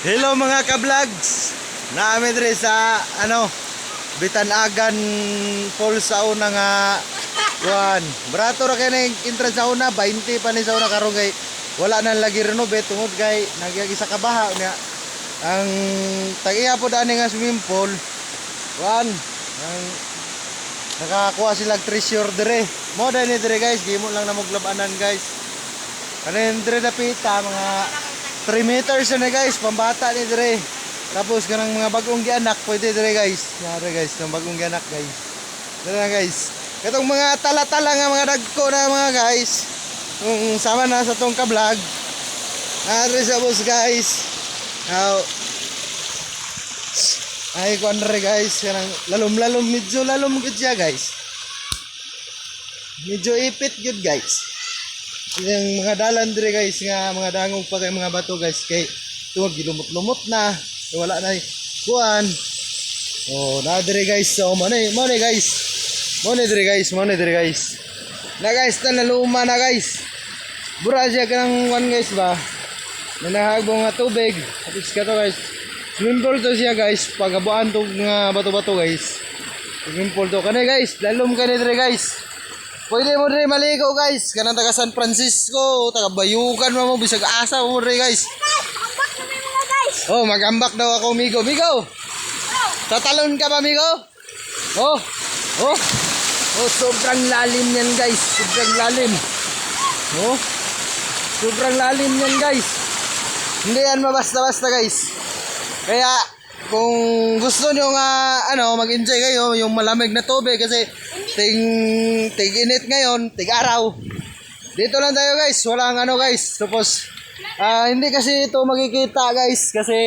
Hello mga ka-vlogs. Naami diri sa Bitanagan Falls sa una nga kuan. Barato ra kay ning entrance sa una 20 pa ni sa una karon kay wala na lagi renovate tungod kay nagyagi sa kabaha niya. Ang tag-iya pod ani nga swimming pool. Kuan ang nakakuha sila treasure dire. Mo ni dire guys, gimo lang na moglabanan guys. Kanin dire dapita mga 3 meters na guys, pambata ni dire. Tapos kanang mga bagong gianak pwede dire guys. Yare guys, ng bagong gianak guys. Dire na guys. Katong mga tala-tala nga mga dagko na mga guys. Kung sama na sa tong ka-vlog. Dire sa bus guys. Now ay kuan re guys, kanang lalom-lalom medyo lalom gud siya guys. Medyo ipit gud guys. Yung mga dalan dire guys nga mga dangog pa kay mga bato guys kay tuwag gilumot-lumot na wala na kuan. Oh, na dire guys. So mo ni guys. Mo ni dire guys. Na guys na luma na guys. Bura siya kanang kuan guys ba. Nanahagbo nga tubig. Tapos kato guys. Swimming pool to siya guys. Pagabuan to nga bato-bato guys. Swimming pool to kanay guys. Lalom kanay dire guys. Pwede mo rin maligo guys. Kanang taga San Francisco, taga Bayukan mo bisag asa mo rin guys. Mag-ambak na mga guys. Oh, mag-ambak daw ako, Migo. Migo! Tatalon ka ba, Migo? Oh, oh. Oh, sobrang lalim yan guys. Sobrang lalim. Oh, sobrang lalim yan guys. Hindi yan mabasta-basta guys. Kaya, kung gusto nyo nga, mag-enjoy kayo, yung malamig na tubig kasi tig-init ngayon, tig-araw. Dito lang tayo guys, walang guys. Tapos, hindi kasi ito makikita guys kasi